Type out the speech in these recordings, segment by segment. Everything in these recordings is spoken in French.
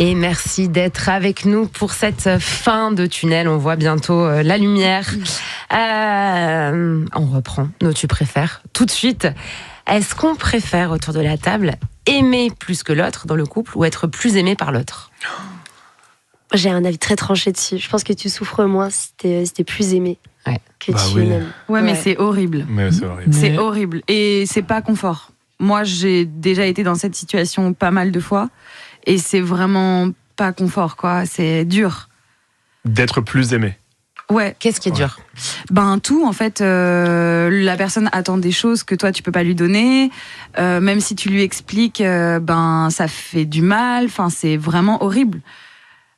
Et merci d'être avec nous pour cette fin de tunnel. On voit bientôt la lumière. On reprend nos tu préfères tout de suite. Est-ce qu'on préfère autour de la table aimer plus que l'autre dans le couple ou être plus aimé par l'autre ? J'ai un avis très tranché dessus. Je pense que tu souffres moins si t'es plus aimé que tu aimes. Ouais, mais c'est horrible. Mais c'est horrible. C'est horrible. Et c'est pas confort. Moi, j'ai déjà été dans cette situation pas mal de fois. Et c'est vraiment pas confort, quoi. C'est dur. D'être plus aimé. Ouais. Qu'est-ce qui est dur ? Tout, en fait. La personne attend des choses que toi, tu peux pas lui donner. Même si tu lui expliques, ça fait du mal. Enfin, c'est vraiment horrible.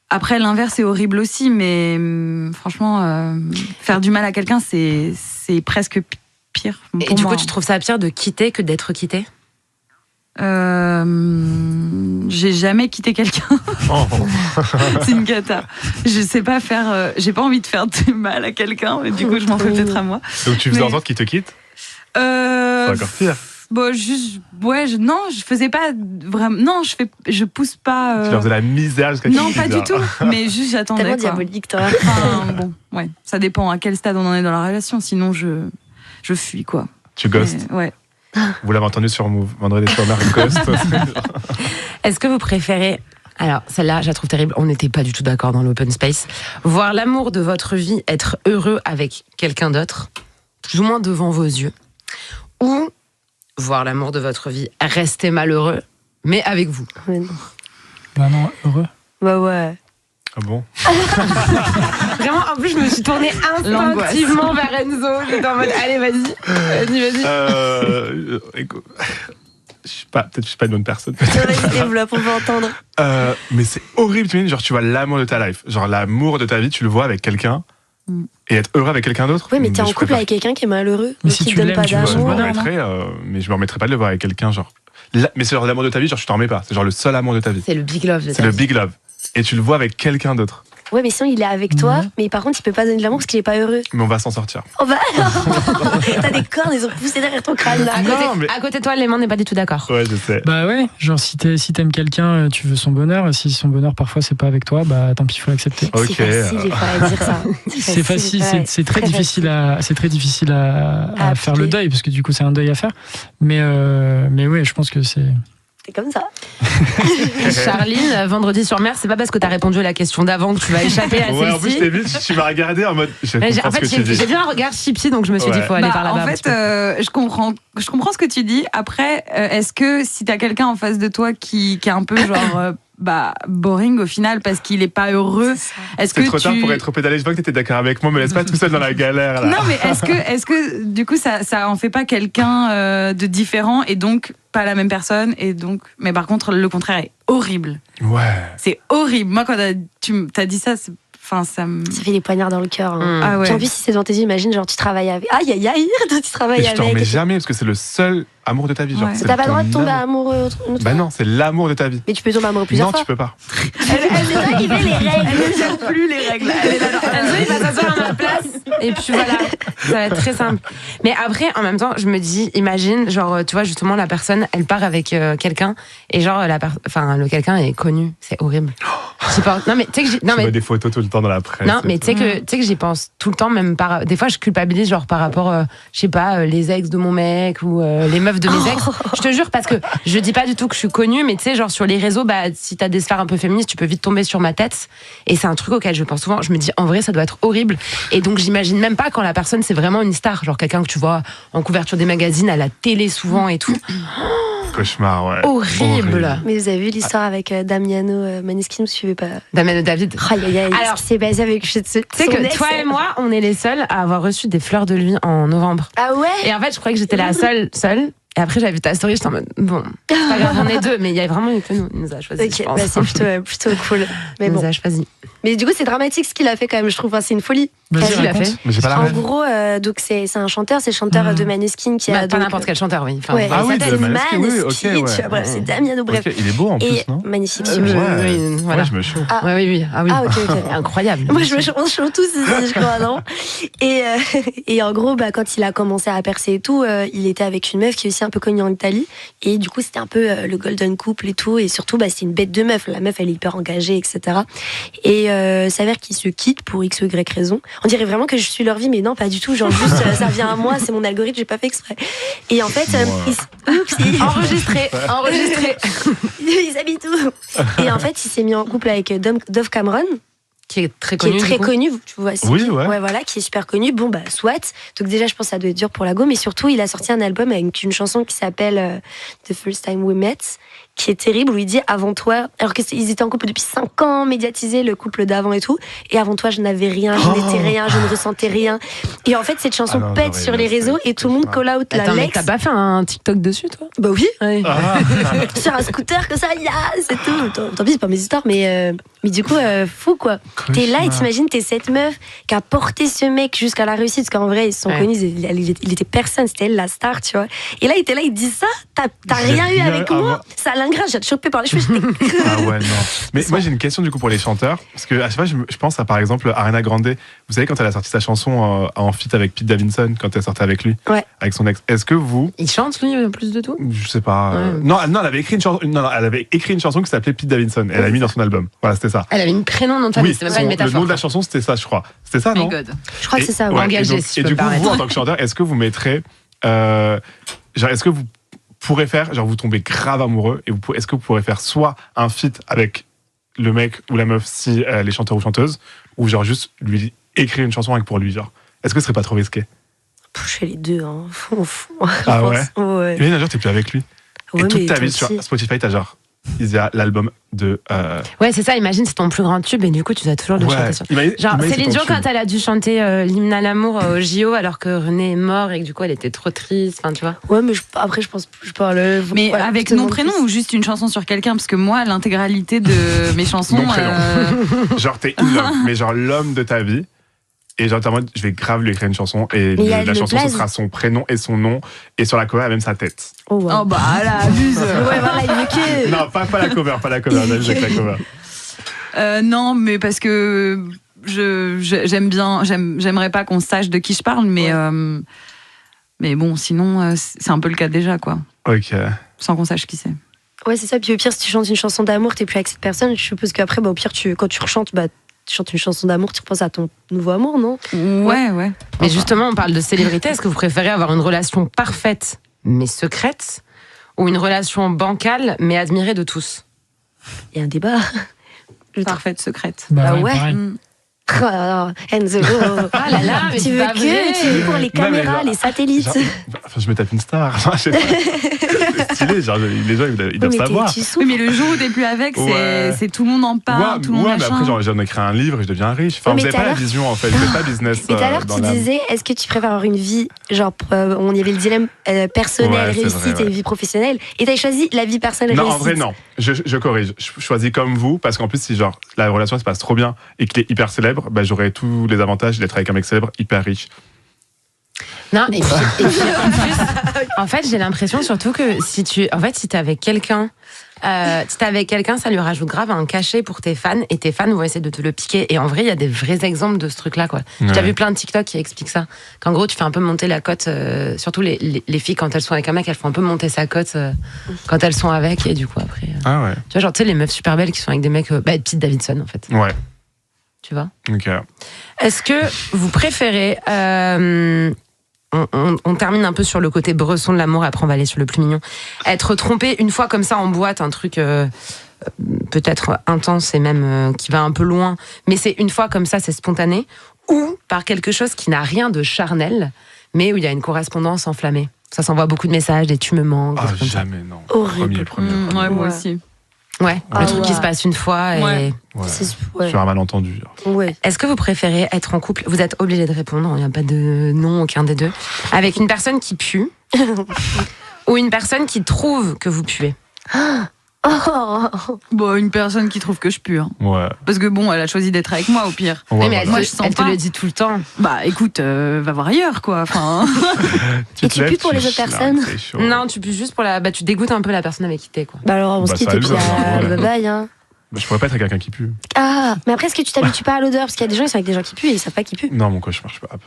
Après, l'inverse est horrible aussi, mais franchement, faire du mal à quelqu'un, c'est presque pire. Et du coup, tu trouves ça pire de quitter que d'être quitté ? J'ai jamais quitté quelqu'un. C'est une cata. Je sais pas faire. J'ai pas envie de faire du mal à quelqu'un, mais du coup, je m'en fais peut-être à moi. Donc tu faisais en sorte qu'il te quitte ? C'est encore pire. Non, je faisais pas vraiment. Non, je pousse pas. Tu leur faisais la misère jusqu'à Non, pas du tout. Mais juste j'attendais. Tellement diabolique, toi. Ça dépend à quel stade on en est dans la relation. Sinon, je fuis, quoi. Tu ghostes. Ouais. Vous l'avez entendu sur Move, vendredi soir, Marc Ghost. Est-ce que vous préférez, alors celle-là je la trouve terrible, on n'était pas du tout d'accord dans l'open space, voir l'amour de votre vie être heureux avec quelqu'un d'autre, plus ou moins devant vos yeux, ou voir l'amour de votre vie rester malheureux, mais avec vous ? Mais non. Bah non, heureux. Bah ouais. Ah bon ? Vraiment, en plus je me suis tournée instinctivement vers Enzo, j'étais en mode allez vas-y. Écoute, peut-être je suis pas une bonne personne. Vas-y, développe, on va entendre. Mais c'est horrible, tu imagines, genre tu vois l'amour de ta life, genre l'amour de ta vie, tu le vois avec quelqu'un et être heureux avec quelqu'un d'autre. Oui, mais t'es en couple avec quelqu'un qui est malheureux, mais donc si qui tu te donne l'aimes, pas tu veux son d'amour. bonheur. Mais je me remettrais pas de le voir avec quelqu'un, genre. Mais c'est genre l'amour de ta vie, genre tu t'en remets pas, c'est genre le seul amour de ta vie. C'est le big love de C'est le big love. Et tu le vois avec quelqu'un d'autre. Ouais, mais sinon il est avec toi, mais par contre il peut pas donner de l'amour parce qu'il est pas heureux. Mais on va s'en sortir. Oh bah t'as des cornes, ils ont poussé derrière ton crâne là. À côté de toi, Léman n'est pas du tout d'accord. Ouais, je sais. Bah ouais, genre si t'aimes quelqu'un, tu veux son bonheur, si son bonheur parfois c'est pas avec toi, bah tant pis, il faut l'accepter. Ok. C'est facile des fois à dire ça. C'est facile, c'est très difficile à faire le deuil, parce que du coup c'est un deuil à faire. Mais ouais, je pense que c'est comme ça. Charline, vendredi sur mer, c'est pas parce que t'as répondu à la question d'avant que tu vas échapper à celle-ci. Ouais, en plus, je t'ai vu, tu m'as regardé en mode. En fait, j'ai vu un regard chippy, donc je me suis dit, faut aller par là-bas. En fait, je comprends ce que tu dis. Après, est-ce que si t'as quelqu'un en face de toi qui est un peu genre. Boring au final parce qu'il est pas heureux. Est-ce c'est que trop tard pour être pédalé. Je vois que t'étais d'accord avec moi, me laisse pas tout seul dans la galère. Là. Non, mais est-ce que du coup ça en fait pas quelqu'un de différent et donc pas la même personne et donc. Mais par contre, le contraire est horrible. Ouais. C'est horrible. Moi, quand tu t'as dit ça, ça fait des poignards dans le cœur. Hein. Ah ouais. Puis en plus, si c'est dans tes yeux, imagine, genre tu travailles avec. Aïe aïe aïe, tu travailles et avec. tu t'en remets jamais parce que c'est le seul amour de ta vie. Genre, Ouais. T'as pas le droit de tomber amoureux. Bah non, c'est l'amour de ta vie. Mais tu peux tomber amoureux plusieurs fois. Non, tu peux pas. Elle est arrivée les règles. Elle ne gère plus les règles. Enzo, il va s'asseoir à ma place. Et puis voilà, ça va être très simple. Mais après, en même temps, je me dis, imagine, genre, tu vois, justement, la personne, elle part avec quelqu'un, et genre, le quelqu'un est connu. C'est horrible. Non, mais tu sais que Tu vois des photos tout le temps dans la presse. Non, mais tu sais que j'y pense tout le temps, même des fois, je culpabilise, genre, par rapport, je sais pas, les ex de mon mec ou les meufs de mes ex. Je te jure, parce que je dis pas du tout que je suis connue, mais tu sais, genre, sur les réseaux, si t'as des sphères un peu féministes, tu peux vite tomber sur ma tête. Et c'est un truc auquel je pense souvent. Je me dis, en vrai, ça doit être horrible. Et donc, j'imagine même pas quand la personne, c'est vraiment une star. Genre, quelqu'un que tu vois en couverture des magazines, à la télé souvent et tout. Cauchemar, ouais. Horrible. Mais vous avez vu l'histoire avec Damiano Maneskin, vous suivez pas? Damiano David. Aïe aïe aïe. Alors, c'est basé avec. Tu sais que toi et moi, on est les seuls à avoir reçu des fleurs de lui en novembre. Ah ouais? Et en fait, je croyais que j'étais la seule. Et après, j'avais vu ta story, j'étais en mode, bon, c'est pas grave, on est deux, mais il y a vraiment eu que nous, il nous a choisi. Ok, je pense. c'est plutôt cool. Mais il bon. nous a choisi. Mais du coup, c'est dramatique ce qu'il a fait quand même, je trouve. Enfin, c'est une folie. Vas-y, raconte. Mais j'ai pas la En rêve. gros, donc c'est un chanteur, c'est le chanteur de Maneskin qui a Pas donc, n'importe quel chanteur, oui. Enfin, ouais, Ah oui, ça s'appelle de Maneskin, oui, ok, Maneskin, ouais. tu vois, bref, c'est Damiano, bref. Ok, il est beau en plus, Et non magnifique. voilà. Ouais, je me chauffe. Ah. Oui. Ah oui. ok. Incroyable. Moi, je me chante tous ici, je crois, non? Et en gros, quand il a commencé à percer et tout, il était avec une meuf qui est aussi un peu connue en Italie. Et du coup, c'était un peu le golden couple et tout. Et surtout, c'est une bête de meuf. La meuf, elle est hyper engagée, etc. Et s'avère qu'ils se quittent pour X ou Y raison. On dirait vraiment que je suis leur vie, mais non, pas du tout. Genre, juste, ça vient à moi, c'est mon algorithme, j'ai pas fait exprès. Et en fait, Enregistré. ils habitent où? Et en fait, il s'est mis en couple avec Dove Cameron. Qui est très connu. Tu vois. Oui, ouais. Ouais, voilà, qui est super connu. Bon, soit. Donc, déjà, je pense que ça doit être dur pour la go, mais surtout, il a sorti un album avec une chanson qui s'appelle The First Time We Met, qui est terrible, où il dit avant toi, alors qu'ils étaient en couple depuis 5 ans, médiatisé le couple d'avant et tout, et avant toi, je n'avais rien, je n'étais rien, je ne ressentais rien. Et en fait, cette chanson pète sur les réseaux et tout le monde call out la Attends, mais Lex. t'as pas fait un TikTok dessus, toi? Bah oui. Ouais. Sur un scooter que ça, c'est tout. Tant pis, c'est pas mes histoires, mais du coup, fou quoi. T'es là et t'imagines, t'es cette meuf qui a porté ce mec jusqu'à la réussite, parce qu'en vrai, ils se sont connus, il était personne, c'était elle la star, tu vois. Et là, il était là, il dit ça, t'as rien eu avec moi. Ça l'ingrat, j'ai chopé par les cheveux. Ah ouais, non. Mais moi, j'ai une question du coup pour les chanteurs. Parce que à chaque fois, je pense à par exemple Ariana Grande. Vous savez, quand elle a sorti sa chanson en feat avec Pete Davidson, quand elle sortait avec lui, avec son ex, est-ce que vous. Il chante, lui, plus de tout? Je sais pas. Non, elle avait écrit une chanson. Non, elle avait écrit une chanson qui s'appelait Pete Davidson. Elle l'a mis dans son album. Voilà, c'était ça. Elle avait une prénom dans ta vie, c'était même pas une métaphore. Le nom de la chanson, c'était ça, je crois. C'était ça, non? Je crois que c'est ça. Engagé, et si je peux du me coup, permettre. vous, en tant que chanteur, est-ce que vous mettrez. Est-ce que vous pourrez faire. Genre, vous tombez grave amoureux, et est-ce que vous pourrez faire soit un feat avec le mec ou la meuf si elle est chanteur ou chanteuse, ou genre juste lui écrire une chanson avec pour lui, genre. Est-ce que ce serait pas trop risqué? Je fais les deux, hein. Ah ouais? Ouais. Imagine un jour, t'es plus avec lui. Ouais, et toute mais ta vie toi sur aussi. Spotify, t'as genre. Il y a l'album de. Ouais, c'est ça, imagine, c'est ton plus grand tube et du coup, tu dois toujours le chanter sur. Genre, Céline Dion, quand elle a dû chanter l'hymne à l'amour au JO alors que René est mort et que du coup, elle était trop triste, enfin, tu vois. Ouais, mais après, je pense que je parle. Mais avec nom, prénom ou juste une chanson sur quelqu'un? Parce que moi, l'intégralité de mes chansons. Nom, prénom. Genre, t'es in love, mais genre l'homme de ta vie. Et genre, t'es en mode, je vais grave lui écrire une chanson. Et la chanson, ce sera son prénom et son nom. Et sur la cover, même sa tête. Oh, wow. Oh bah là, abuse. Ouais, voilà, il veut que. Non, pas la cover, on a juste avec la cover. Non, mais parce que j'aime bien, j'aimerais pas qu'on sache de qui je parle, mais bon, sinon, c'est un peu le cas déjà, quoi. Ok. Sans qu'on sache qui c'est. Ouais, c'est ça. Puis au pire, si tu chantes une chanson d'amour, t'es plus avec cette personne. Je suppose qu'après, au pire, quand tu rechantes, tu chantes une chanson d'amour, tu repenses à ton nouveau amour, non? Ouais. Mais justement, on parle de célébrité. Est-ce que vous préférez avoir une relation parfaite mais secrète ou une relation bancale mais admirée de tous? Il y a un débat. Parfaite secrète. Bah ouais. Ah Enzo. Ah là là, mais Tu c'est veux pas que vrai. tu dis pour les caméras, genre, les satellites. Enfin, je me tape une star. Je sais pas. C'est stylé, genre, les gens, ils doivent savoir. Oui, mais le jour où t'es plus avec, c'est tout le monde en parle, tout le monde mais machin. après, genre, j'en écris un livre et je deviens riche. Enfin, vous n'avez pas la vision, en fait. Vous n'avez pas business. Mais tout à l'heure, tu disais, est-ce que tu préfères avoir une vie, genre, on y avait le dilemme personnel, réussite et vie professionnelle, et t'as choisi la vie personnelle, non, réussite. en vrai, non. Je corrige. Je choisis comme vous, parce qu'en plus, si genre la relation se passe trop bien et qu'il est hyper célèbre, j'aurais tous les avantages d'être avec un mec célèbre hyper riche. Non, et puis en fait, j'ai l'impression surtout que si t'es avec quelqu'un, ça lui rajoute grave un cachet pour tes fans et tes fans vont essayer de te le piquer. Et en vrai, il y a des vrais exemples de ce truc-là, quoi. J'ai déjà vu plein de TikTok qui expliquent ça. Qu'en gros, tu fais un peu monter la cote, surtout les filles, quand elles sont avec un mec, elles font un peu monter sa cote quand elles sont avec et du coup, après. Ah ouais. Tu vois, genre, tu sais, les meufs super belles qui sont avec des mecs, Pete Davidson, en fait. Ouais. Tu vois? Ok. Est-ce que vous préférez. On termine un peu sur le côté bresson de l'amour, après on va aller sur le plus mignon. Être trompé une fois comme ça en boîte, un truc peut-être intense et même qui va un peu loin, mais c'est une fois comme ça, c'est spontané, ou par quelque chose qui n'a rien de charnel, mais où il y a une correspondance enflammée. Ça s'envoie beaucoup de messages, des tu me manques. Ah, jamais, non. Horrible. Premier. Ouais, moi aussi. Ouais, le truc qui se passe une fois et... Ouais. Sur un malentendu. Ouais. Est-ce que vous préférez être en couple? Vous êtes obligé de répondre, il n'y a pas de non, aucun des deux. Avec une personne qui pue ou une personne qui trouve que vous puez? Oh. Bon, une personne qui trouve que je pue. Hein. Ouais. Parce que bon, elle a choisi d'être avec moi au pire. Ouais, mais moi, elle, je sens elle te pas. le dit tout le temps. Bah écoute, va voir ailleurs quoi. Enfin, Et te tu lèves, pues pour les autres chiales, personnes c'est chaud. Non, tu pues juste pour la. Bah, tu dégoûtes un peu la personne avec qui t'es, quoi. Bah alors on se Bah, quitte et salut, puis ouais. bye bye. Hein. Bah, je pourrais pas être avec quelqu'un qui pue. Ah, mais après, est-ce que tu t'habitues pas à l'odeur? Parce qu'il y a des gens, ils sont avec des gens qui puent et ils savent pas qui puent. Non, mon cauchemar, je peux pas.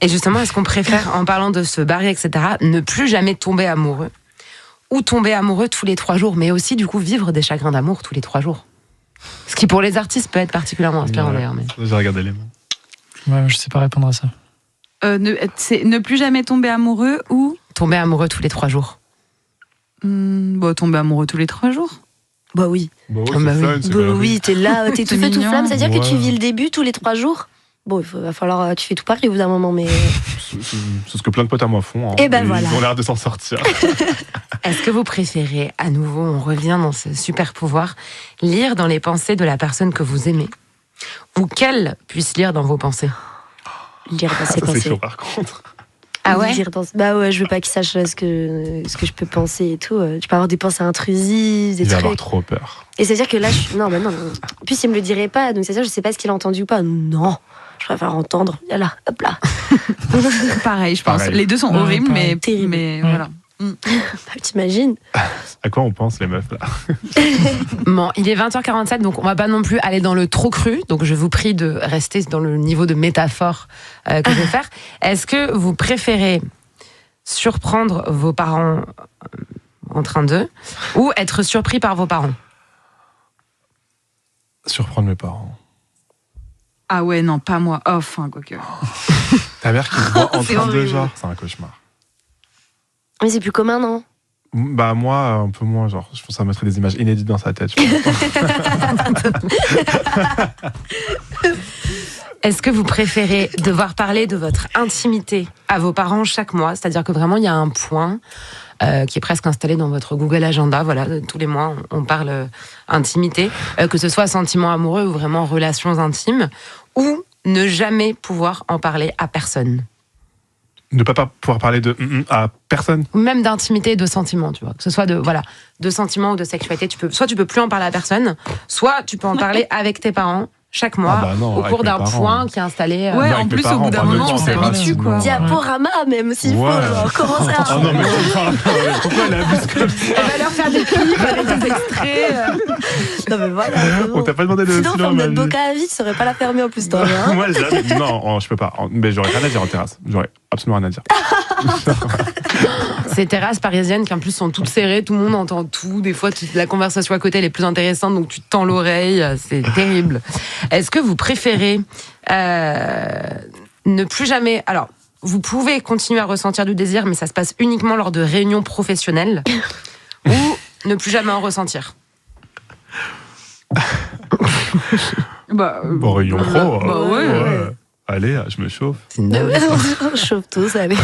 Et justement, est-ce qu'on préfère, en parlant de se barrer, etc., ne plus jamais tomber amoureux ou tomber amoureux tous les 3 jours, mais aussi, du coup, vivre des chagrins d'amour tous les 3 jours? Ce qui, pour les artistes, peut être particulièrement inspirant, Ouais. d'ailleurs. Mais... J'ai regardé les mots. Ouais, je sais pas répondre à ça. ne plus jamais tomber amoureux ou Tomber amoureux tous les 3 jours. bon, tomber amoureux tous les 3 jours. Bah oui. Bah ouais, Ah bah c'est oui. fun, c'est Bah la vie. oui, t'es là, t'es tout C'est fait tout mignon. flamme. C'est-à-dire que tu Ouais. vis le début tous les 3 jours. Bon, va falloir, tu fais tout pareil au bout d'un moment, mais. C'est ce que plein de potes à moi font. Hein. Eh ben Et voilà. Ils ont l'air de s'en sortir. Est-ce que vous préférez, à nouveau, on revient dans ce super pouvoir, lire dans les pensées de la personne que vous aimez ou qu'elle puisse lire dans vos pensées? Lire dans ses Ça, c'est pensées. chaud par contre. Ah ouais? Lire dans... Bah ouais, je veux pas qu'il sache ce que je peux penser et tout. Tu peux avoir des pensées intrusives, des Il va avoir trucs. trop peur. Et c'est-à-dire que là, non, bah non. En plus, il me le dirait pas, donc c'est-à-dire, je sais pas ce qu'il a entendu ou pas. Non, je préfère entendre. Là, hop là. Pareil, je pense. Pareil. Les deux sont Ouais, horribles, pareil. mais Terrible. mais Ouais. voilà. Bah, t'imagines? À quoi on pense, les meufs, là? Bon, il est 20h47, donc on va pas non plus aller dans le trop cru. Donc je vous prie de rester dans le niveau de métaphore que je vais faire. Est-ce que vous préférez surprendre vos parents en train d'eux ou être surpris par vos parents? Surprendre mes parents. Ah ouais, non, pas moi. Oh, enfin, quoique. Ta mère qui te voit en C'est train de horrible. genre, c'est un cauchemar. Mais c'est plus commun, non? Bah moi, un peu moins, genre, je pense que ça mettrait des images inédites dans sa tête. Je pense. Est-ce que vous préférez devoir parler de votre intimité à vos parents chaque mois? C'est-à-dire que vraiment, il y a un point qui est presque installé dans votre Google Agenda. Voilà, tous les mois, on parle intimité, que ce soit sentiments amoureux ou vraiment relations intimes, ou ne jamais pouvoir en parler à personne. Ne pas pouvoir parler de à personne. Ou même d'intimité et de sentiments, tu vois. Que ce soit de sentiments ou de sexualité, soit tu peux plus en parler à personne, soit tu peux en parler avec tes parents chaque mois, Ah bah non, au avec cours mes d'un parents. point qui est installé. Ouais, avec en mes plus, parents, au bout on d'un parle de moment, on temps, c'est s'habitue, pas quoi. sinon. Diaporama, même, s'il faut. Ouais. Genre, commencer à. Oh non, mais pourquoi elle abuse comme ça? Elle va leur faire des clips avec des extraits. Non, mais voilà. c'est bon. On t'a pas demandé de Sinon, stylo à forme ma notre vie. boca à vie, tu saurais pas la fermer en plus, toi. Hein. Moi, jamais. Non, je peux pas. Mais j'aurais rien à dire en terrasse. J'aurais absolument rien à dire. Ces terrasses parisiennes qui en plus sont toutes serrées, tout le monde entend tout. Des fois, la conversation à côté elle est plus intéressante, donc tu te tends l'oreille. C'est terrible. Est-ce que vous préférez ne plus jamais... Alors, vous pouvez continuer à ressentir du désir, mais ça se passe uniquement lors de réunions professionnelles, ou ne plus jamais en ressentir? Bah, Bon, rayon pro. bah ouais. Allez, je me chauffe. C'est une dinguerie. On chauffe tous, allez.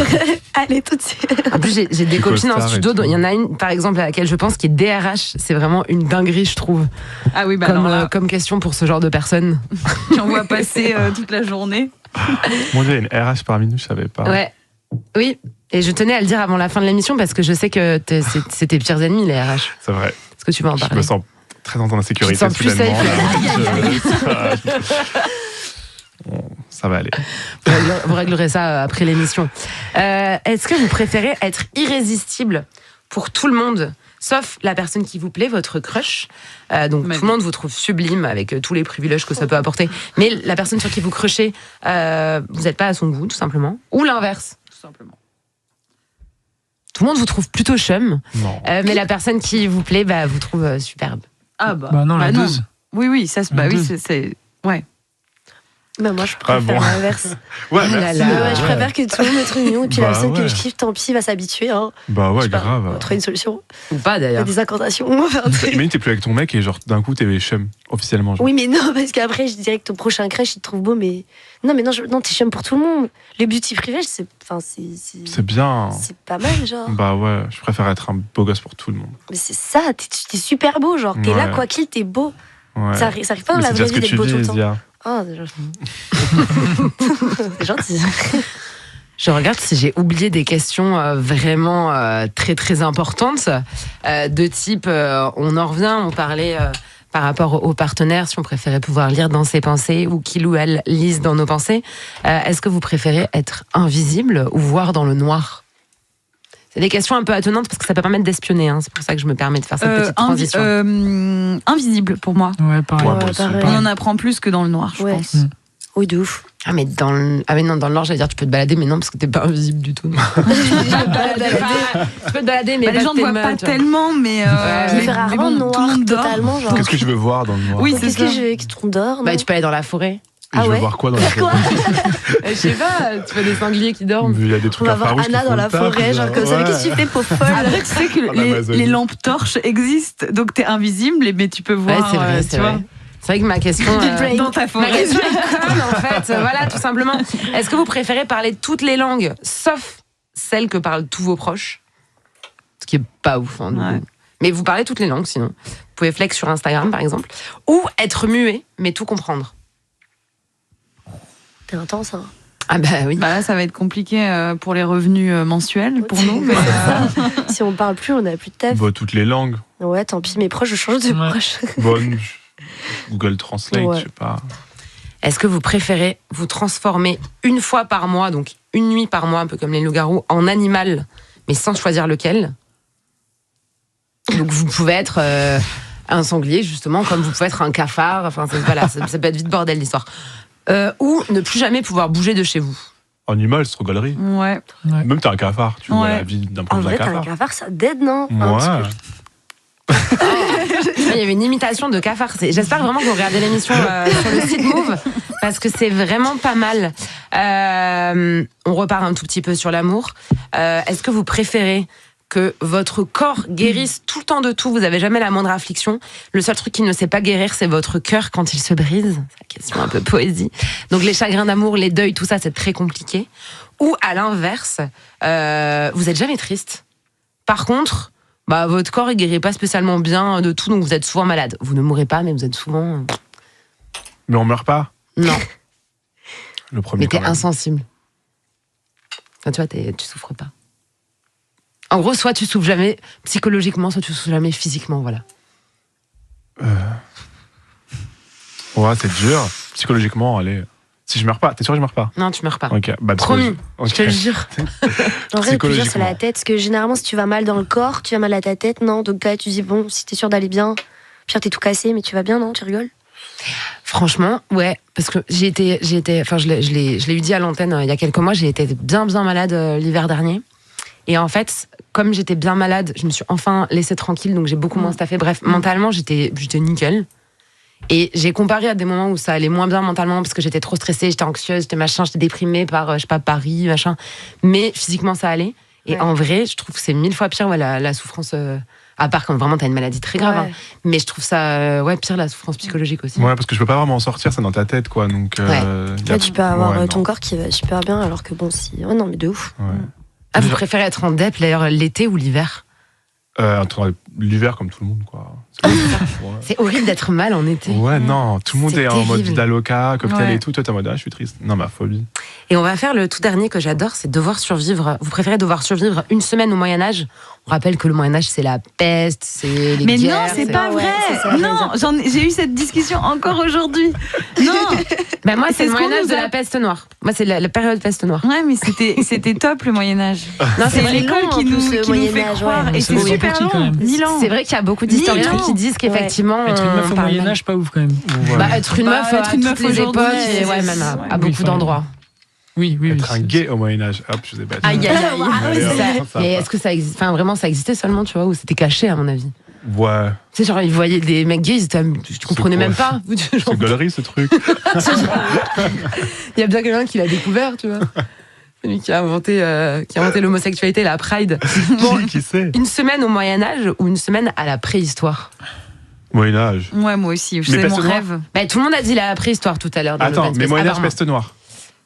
Allez, tout de suite. En plus, j'ai des copines en costards et studio, tout. dont il y en a une, par exemple, à laquelle je pense, qui est DRH. C'est vraiment une dinguerie, je trouve, Ah oui, bah comme, alors là, comme question pour ce genre de personnes. on voit passer toute la journée. Mon Dieu, il y a une RH parmi nous, je savais pas. Ouais. Oui. Et je tenais à le dire avant la fin de l'émission parce que je sais que c'est tes pires ennemis, les RH. C'est vrai. Est-ce que tu vas en Je parler? me sens très en sécurité. Tu te sens plus soudainement, safe, là. Bon, ça va aller. Vous réglerez ça après l'émission. Est-ce que vous préférez être irrésistible pour tout le monde, sauf la personne qui vous plaît, votre crush? Donc Ma tout le monde vous trouve sublime avec tous les privilèges que ça peut apporter. Mais la personne sur qui vous crushez, vous n'êtes pas à son goût, tout simplement. Ou l'inverse. Tout simplement. Tout le monde vous trouve plutôt chum, Non. mais la personne qui vous plaît vous trouve superbe. Ah bah, Bah non, la dose. Oui, oui, ça, La bah oui, dose. c'est. Ouais. Bah, moi, je préfère bon. l'inverse. Ouais, Oh là merci. là. Ouais, je préfère que tout le monde me trouve mignon et puis la Bah personne que ouais. je kiffe, tant pis, va s'habituer. Hein. Bah Je ouais, sais pas, On va grave. trouver une solution. Ou pas Il y a d'ailleurs. des incantations. On va faire un truc. Mais t'es plus avec ton mec et genre d'un coup t'es chum officiellement. Genre. Oui, mais non, parce qu'après, je dirais que ton prochain crush, il te trouve beau, mais. Non, mais non, non t'es chum pour tout le monde. Les beauty privilèges, c'est. Enfin, C'est bien. c'est pas mal, genre. Bah ouais, je préfère être un beau gosse pour tout le monde. Mais c'est ça, t'es super beau, genre. T'es là, Ouais. quoi qu'il, t'es beau. Ouais. Ça arrive pas dans Mais la c'est déjà vraie ce vie que d'être tu beau tout le dis, temps. Zia. Ah, c'est gentil. C'est gentil. Je regarde si j'ai oublié des questions vraiment très très importantes, de type, on en revient, on parlait par rapport aux partenaires, si on préférait pouvoir lire dans ses pensées ou qu'il ou elle lise dans nos pensées. Est-ce que vous préférez être invisible ou voir dans le noir ? C'est des questions un peu attenantes parce que ça peut permettre d'espionner, c'est pour ça que je me permets de faire cette petite transition. Invisible pour moi. Ouais, pareil. Pareil. On en apprend plus que dans le noir, je pense. Oui, de ouf. Ah mais dans le nord, j'allais dire tu peux te balader, mais non parce que t'es pas invisible du tout. Tu peux te balader, mais les gens ne voient pas tellement, mais Il fait rarement noir tout le monde dort. totalement, genre. Qu'est-ce que je veux voir dans le noir? Oui, c'est Qu'est-ce ça. que je vais qu'on dort? Bah tu peux aller dans la forêt. Et je veux ouais. voir quoi dans la forêt? Je sais pas, tu vois des sangliers qui dorment. Il y a des On trucs va voir infrarouges qui Anna font dans la le taf, forêt, genre comme ça. ouais. Qu'est-ce que tu fais, pauvre folle? Après, tu sais que En Amazonie. les lampes torches existent, donc t'es invisible, mais tu peux voir. Ouais, c'est vrai, tu c'est vois. vrai. C'est vrai que ma question... Dans ta Ma forêt. question est conne, en fait. Voilà, tout simplement. Est-ce que vous préférez parler toutes les langues, sauf celles que parlent tous vos proches? Ce qui est pas ouf, du Ouais. coup. Mais vous parlez toutes les langues, sinon. Vous pouvez flex sur Instagram, par exemple. Ou être muet, mais tout comprendre. T'es intense, hein. Ah bah oui. Bah là, ça va être compliqué pour les revenus mensuels pour nous. Mais, Si on parle plus, on a plus de taf. Bah, toutes les langues. Ouais, tant pis, mes proches, je change de Ouais. proche. Bonne. Google Translate, Ouais. je sais pas. Est-ce que vous préférez vous transformer une fois par mois, donc une nuit par mois, un peu comme les loups-garous, en animal, mais sans choisir lequel? Donc vous pouvez être un sanglier, justement, comme vous pouvez être un cafard. Enfin, voilà, ça peut être vite bordel l'histoire. Ou ne plus jamais pouvoir bouger de chez vous. Animal, c'est trop galerie. ouais. Même t'es un cafard, tu vois Ouais. la vie d'un point En de vue vrai, d'un t'as un cafard. cafard, ça dead, non? Moi, Hein, Il y avait une imitation de cafard. J'espère vraiment que vous regardez l'émission sur le site Move, parce que c'est vraiment pas mal. On repart un tout petit peu sur l'amour. Est-ce que vous préférez que votre corps guérisse tout le temps de tout? Vous avez jamais la moindre affliction. Le seul truc qui ne sait pas guérir, c'est votre cœur quand il se brise. C'est la question un peu poésie. Donc les chagrins d'amour, les deuils, tout ça, c'est très compliqué. Ou à l'inverse, vous êtes jamais triste. Par contre, bah, votre corps, il guérit pas spécialement bien de tout, donc vous êtes souvent malade. Vous ne mourrez pas, mais vous êtes souvent... mais on meurt pas. Non, Le premier. mais t'es quand même. insensible. Enfin, tu vois, tu souffres pas. En gros, soit tu souffres jamais psychologiquement, soit tu souffres jamais physiquement, voilà. Ouais, c'est dur. Psychologiquement, allez. Si je meurs pas, t'es sûr que je meurs pas? Non, tu meurs pas. Ok, bah, Promis, ok. je te le jure. En vrai, le plus dur, c'est Psychologiquement. la tête. Parce que généralement, si tu vas mal dans le corps, tu vas mal à ta tête, non? Donc là, tu dis, bon, si t'es sûr d'aller bien, pire, t'es tout cassé, mais tu vas bien, non? Tu rigoles? Franchement, ouais, parce que enfin, je l'ai eu dit à l'antenne il y a quelques mois, j'ai été bien malade l'hiver dernier. Et en fait, comme j'étais bien malade, je me suis enfin laissée tranquille, donc j'ai beaucoup moins staffé. Bref, mentalement, j'étais nickel. Et j'ai comparé à des moments où ça allait moins bien mentalement, parce que j'étais trop stressée, j'étais anxieuse, j'étais déprimée par, je sais pas, Paris, machin. Mais physiquement, ça allait. Et Ouais. en vrai, je trouve que c'est 1000 fois pire, ouais, la souffrance. À part quand vraiment t'as une maladie très grave. Ouais. Hein. Mais je trouve ça, pire la souffrance psychologique aussi. Ouais, parce que je peux pas vraiment en sortir, c'est dans ta tête, quoi. Donc, y a- Là, tu peux avoir ouais, ton non. corps qui va super bien, alors que bon, si. Oh non, mais de ouf. Ouais. Ah, vous préférez être en dep, d'ailleurs, l'été ou l'hiver? Attends, l'hiver, comme tout le monde, quoi. C'est comme ça. Ouais. C'est horrible d'être mal en été. Ouais, non, tout le monde C'est est en mode terrible. Vidaloca, cocktail Ouais. et tout. Toi, t'es en mode, ah, je suis triste. Non, ma phobie. Et on va faire le tout dernier que j'adore, c'est devoir survivre. Vous préférez devoir survivre une semaine au Moyen-Âge? On rappelle que le Moyen-Âge, c'est la peste, c'est les Mais non, guerres. c'est pas Ouais, vrai. c'est ça, Non, j'ai eu cette discussion encore aujourd'hui. Non. Bah, moi, c'est C'est le ce qu'on Moyen-Âge nous de a- la peste noire. Moi, c'est la période peste noire. Ouais, mais c'était top le Moyen Âge. Non, C'est vrai. l'école long, qui en nous plus, le qui nous fait Moyen-Âge, croire. ouais. Et C'est c'est super petit, quand long. même. 1000 ans. C'est vrai qu'il y a beaucoup d'historiens 1000 ans. qui disent qu'effectivement. Être une meuf on au parle Moyen-Âge, pas ouf quand même. Ouais. Bah, être une Bah, meuf être à une toutes meuf les aujourd'hui, époques et c'est- même à Oui, beaucoup enfin, d'endroits. Oui. Être un gay au Moyen-Âge. Hop, je sais pas. Aïe, aïe, aïe. Allez, Ça- hop, ça Mais va. est-ce que ça existe? Enfin, vraiment, ça existait seulement, tu vois, ou c'était caché, à mon avis? Ouais, Tu sais, genre, ils voyaient des mecs gays, je comprenais quoi même pas. c'est galerie, ce truc. Il y a bien quelqu'un qui l'a découvert, tu vois. Celui qui a inventé l'homosexualité, la Pride. Bon, Qui sait? une semaine au Moyen-Âge ou une semaine à la préhistoire? Moyen-Âge. Ouais, moi aussi. Mais C'est mon peste noire rêve. Bah, tout le monde a dit la préhistoire tout à l'heure. dans Attends, l'open mais space, Moyen-Âge, apparemment. peste noire.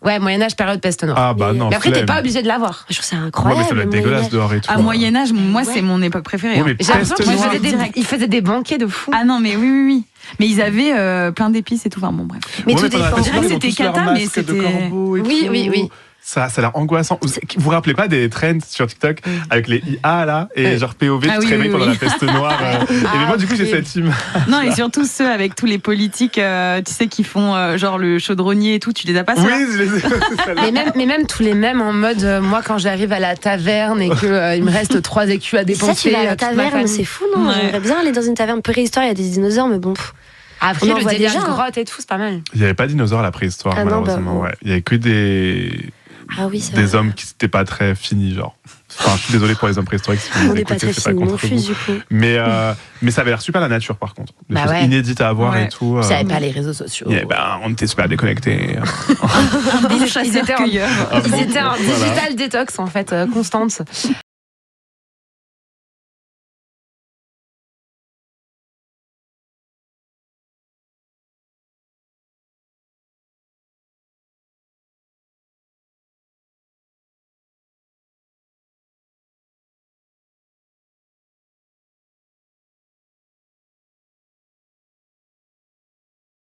Ouais, Moyen-Âge, période peste noire. Ah, bah non. Mais après, t'es flemme. pas obligé de l'avoir. Je trouve ça Ouais, incroyable. mais ça doit être le dégueulasse Moyen-Âge. dehors et tout. À Moyen-Âge, moi, c'est mon époque préférée. Oui, hein. mais J'ai l'impression peste qu'ils noire. ils faisaient des banquets de fous. Ah non, mais oui. Mais ils avaient plein d'épices et tout. Enfin bon, bref. Mais Ouais, tout pendant la dépend. peste noire, ils ont C'était tous leur cata, mais masque de c'était- corbeau et Oui, tout. oui. Ça a l'air angoissant. Vous vous rappelez pas des trends sur TikTok avec les IA là et genre POV qui se réveille pendant la peste noire et mais moi du coup j'ai cette image. Non, et surtout ceux avec tous les politiques, tu sais, qui font genre le chaudronnier et tout, tu les as pas ça? Oui, je les ai. mais même tous les mêmes en mode moi quand j'arrive à la taverne et que il me reste 3 écus à dépenser. Ça, tu vas à la taverne, c'est fou, non? Ouais. J'aimerais bien aller dans une taverne préhistoire, il y a des dinosaures, mais bon. Après, On en le voit délire déjà, hein. grotte et tout, c'est pas mal. Il n'y avait pas de dinosaures à la préhistoire, Ah non, malheureusement. bah, Ouais. Il y avait que des C'est hommes qui n'étaient pas très finis, genre. Enfin, je suis désolé pour les hommes préhistoriques. Si vous On n'est pas écoutez, très c'est pas fini non contre plus, vous. du coup. Mais ça avait l'air super la nature, par contre. Des Bah choses ouais. inédites à voir Ouais. et tout. J'avais pas les réseaux sociaux. On était super déconnectés. Bon chasseur-cueilleur. Ils étaient en digital détox en fait, constante.